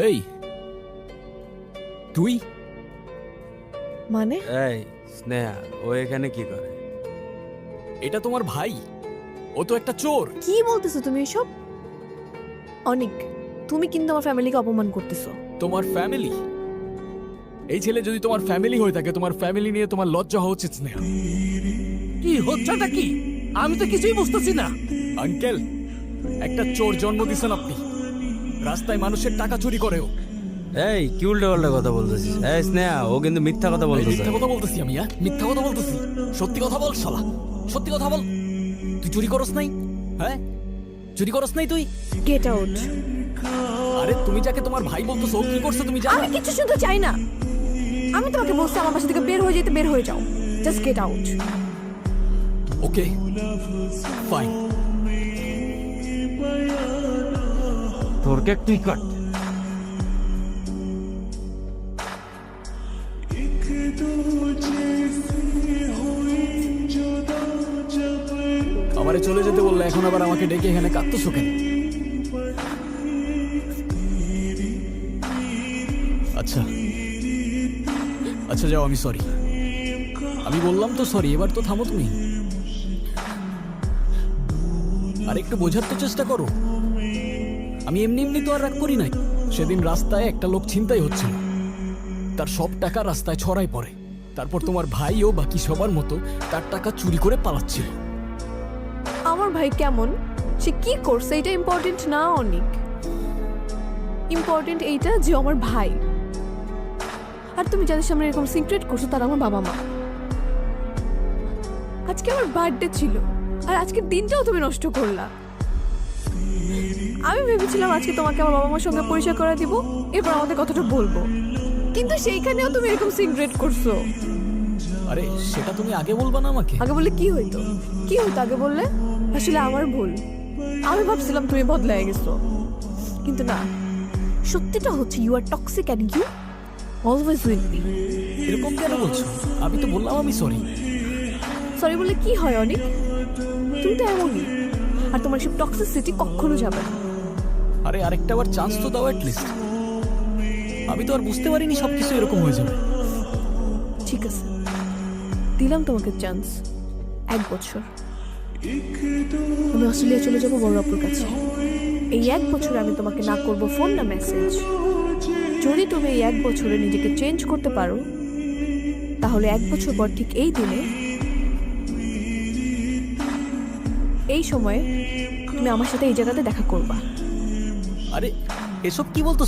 এই তুই মানে এই স্নেহা, ও এখানে কি করে? এটা তোমার ভাই, ও তো একটা চোর। কি বলতেছো তুমি এসব? অনেক, তুমি কিন্তু আমার ফ্যামিলিকে অপমান করতেছো। তোমার ফ্যামিলি? এই ছেলে যদি তোমার ফ্যামিলি হয়ে থাকে, তোমার ফ্যামিলি নিয়ে তোমার লজ্জা হওয়া উচিত। স্নেহা, কি হচ্ছেটা কি? আমি তো কিছুই বুঝতেছি না। আঙ্কেল, একটা চোর জন্ম দিছেন আপনি। রাস্তায় মানুষের টাকা চুরি করেও। এই কি উল্টো পাল্টা কথা বলতেছিস? এই স্নেহা, ও কিন্তু মিথ্যা কথা এই বলতেছে। মিথ্যা কথা বলতেছি আমি? মিথ্যা কথা বলতেছি? সত্যি কথা বল শালা, সত্যি কথা বল। তুই চুরি করস নাই? হ্যাঁ, চুরি করস নাই তুই? Get out. আরে তুমি যাকে তোমার ভাই বলতেছো, ও কি করছে তুমি জানো? আমি কিছু শুনতে চাই না। আমি তোমাকে বলছি আমার বাসা থেকে বের হয়ে যেতে, বের হয়ে যাও। Just get out. Okay fine. তোর কেক তুই কাট। আমারে চলে যেতে বললে, এখন আবার আমাকে ডেকে এখানে কাঁদতেছো কেন? আচ্ছা আচ্ছা যাও, আমি সরি। আমি বললাম তো সরি, এবার তো থামো তুমি। আর একটু বোঝার তো চেষ্টা করো। আমি এমনি এমনি তো আর রাগ করি নাই। সেদিন রাস্তায় একটা লোক ছিনতাই হচ্ছিল, তার সব টাকা রাস্তায় ছড়াই পড়ে। তারপর তোমার ভাই ও বাকি সবার মতো তার টাকা চুরি করে পালাচ্ছিল। আমার ভাই কেমন, সে কি করছে এটা ইম্পর্টেন্ট না। অনেক ইম্পর্টেন্ট এইটা যে ও আমার ভাই। আর তুমি যাদের সামনে এরকম সিক্রেট করছো তারা আমার বাবা মা। আজকে আমার বার্থডে ছিল, আর আজকের দিনটাও তুমি নষ্ট করলা। আমি ভেবেছিলাম আজকে তোমাকে আমার বাবা মার সঙ্গে পরিচয় করে দিব, এরপর আমাদের কথাটা বলবো, কিন্তু সেইখানেও তুমি এরকম সিক্রেট করছো। আরে সেটা তুমি আগে বলবা না আমাকে? আগে বললে কি হইতো? কি হইতো আগে বললে? আসলে আমার ভুল। আমি ভাবছিলাম তুমি বদলায় গেছো, কিন্তু না। সত্যিটা হচ্ছে you are toxic and you always will be. এরকম কেন বলছো? আমি তো বললাম আমি সরি। সরি বললে কি হয় অনেক? তুমি তো এমনই, আর তোমার সব টক্সিসিটি কখনো যাবে না। আরে আরেকটা বার চান্স তো দাও অ্যাটলিস্ট। আমি তো আর বুঝতে পারিনি সবকিছু এরকম হয়ে যাবে। ঠিক আছে, দিলাম তোমাকে চান্স। 1 বছর আমি অস্ট্রেলিয়া চলে যাবো বড় আপুর কাছে। এই 1 বছরে আমি তোমাকে না করব ফোন না মেসেজ। যদি তুমি এই 1 বছরে নিজেকে চেঞ্জ করতে পারো, তাহলে 1 বছর পর ঠিক এই দিনে, এই সময়ে তুমি আমার সাথে এই জায়গাতে দেখা করবা। আরে এসব কি বলতো?